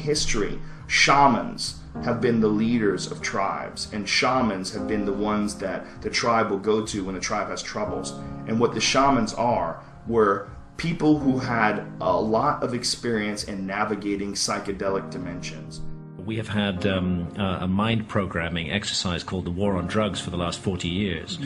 history, shamans have been the leaders of tribes, and shamans have been the ones that the tribe will go to when the tribe has troubles. And what the shamans were people who had a lot of experience in navigating psychedelic dimensions. We have had a mind programming exercise called the War on Drugs for the last 40 years,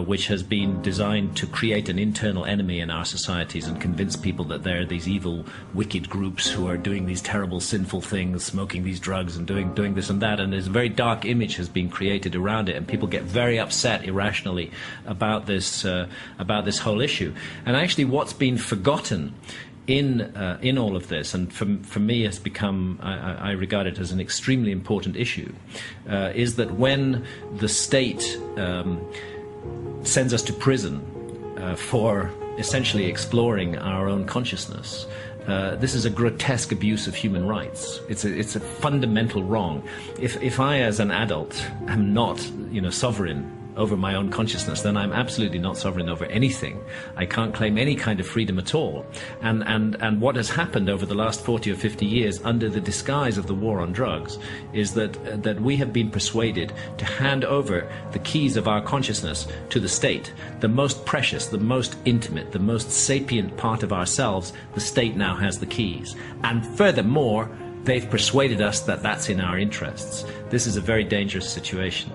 which has been designed to create an internal enemy in our societies and convince people that there are these evil, wicked groups who are doing these terrible, sinful things, smoking these drugs and doing this and that. And there's a very dark image has been created around it, and people get very upset irrationally about this whole issue. And actually what's been forgotten in all of this, and for me has become, I regard it as an extremely important issue, is that when the state sends us to prison for essentially exploring our own consciousness, this is a grotesque abuse of human rights. It's a fundamental wrong. If I, as an adult, am not, sovereign over my own consciousness, then I'm absolutely not sovereign over anything. I can't claim any kind of freedom at all. And what has happened over the last 40 or 50 years under the disguise of the war on drugs is that we have been persuaded to hand over the keys of our consciousness to the state. The most precious, the most intimate, the most sapient part of ourselves, the state now has the keys. And furthermore, they've persuaded us that that's in our interests. This is a very dangerous situation.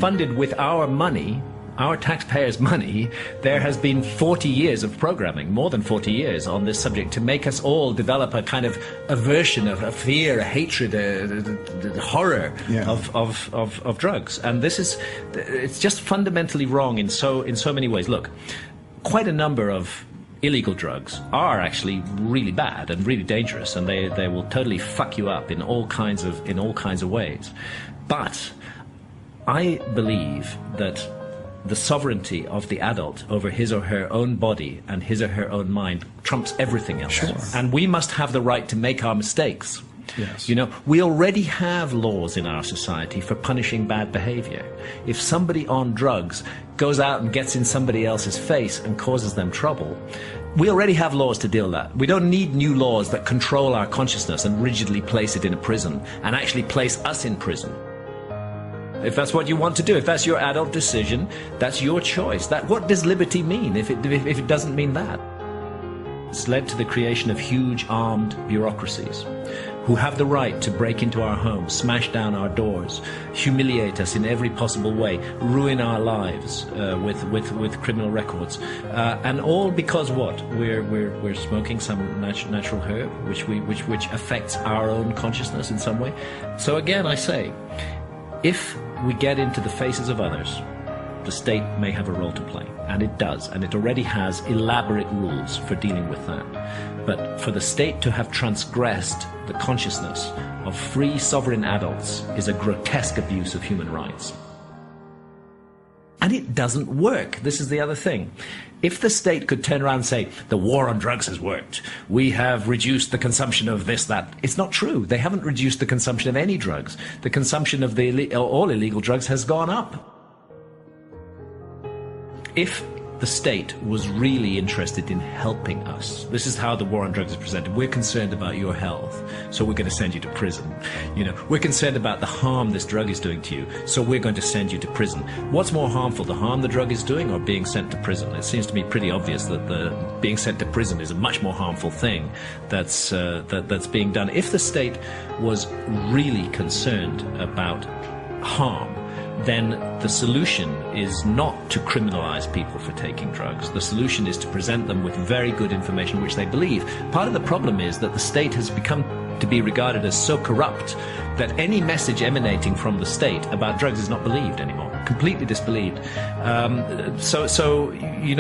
Funded with our money, our taxpayers' money, there has been 40 years of programming, more than 40 years on this subject, to make us all develop a kind of aversion, a fear, a hatred, a horror of drugs. And it's just fundamentally wrong in so many ways. Look, quite a number of illegal drugs are actually really bad and really dangerous, and they will totally fuck you up in all kinds of ways. But I believe that the sovereignty of the adult over his or her own body and his or her own mind trumps everything else. Sure. And we must have the right to make our mistakes. Yes. We already have laws in our society for punishing bad behavior. If somebody on drugs goes out and gets in somebody else's face and causes them trouble, we already have laws to deal with that. We don't need new laws that control our consciousness and rigidly place it in a prison and actually place us in prison. If that's what you want to do, if that's your adult decision, that's your choice. What does liberty mean if it doesn't mean that? It's led to the creation of huge armed bureaucracies who have the right to break into our homes, smash down our doors, humiliate us in every possible way, ruin our lives with criminal records, and all because what? We're smoking some natural herb which affects our own consciousness in some way. So again, I say, if we get into the faces of others, the state may have a role to play, and it does, and it already has elaborate rules for dealing with that. But for the state to have transgressed the consciousness of free sovereign adults is a grotesque abuse of human rights. And it doesn't work. This is the other thing. If the state could turn around and say, the war on drugs has worked, we have reduced the consumption of this, that, it's not true. They haven't reduced the consumption of any drugs. The consumption of all illegal drugs has gone up. If the state was really interested in helping us, this is how the war on drugs is presented. We're concerned about your health, so we're going to send you to prison. We're concerned about the harm this drug is doing to you, so we're going to send you to prison. What's more harmful, the harm the drug is doing or being sent to prison? It seems to me pretty obvious that the being sent to prison is a much more harmful thing that's being done. If the state was really concerned about harm, then the solution is not to criminalize people for taking drugs. The solution is to present them with very good information which they believe. Part of the problem is that the state has become to be regarded as so corrupt that any message emanating from the state about drugs is not believed anymore, completely disbelieved. So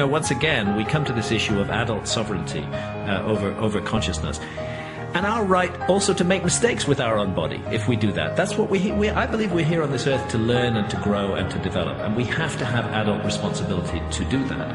once again, we come to this issue of adult sovereignty over consciousness. And our right also to make mistakes with our own body, if we do that. That's what I believe we're here on this earth to learn and to grow and to develop. And we have to have adult responsibility to do that.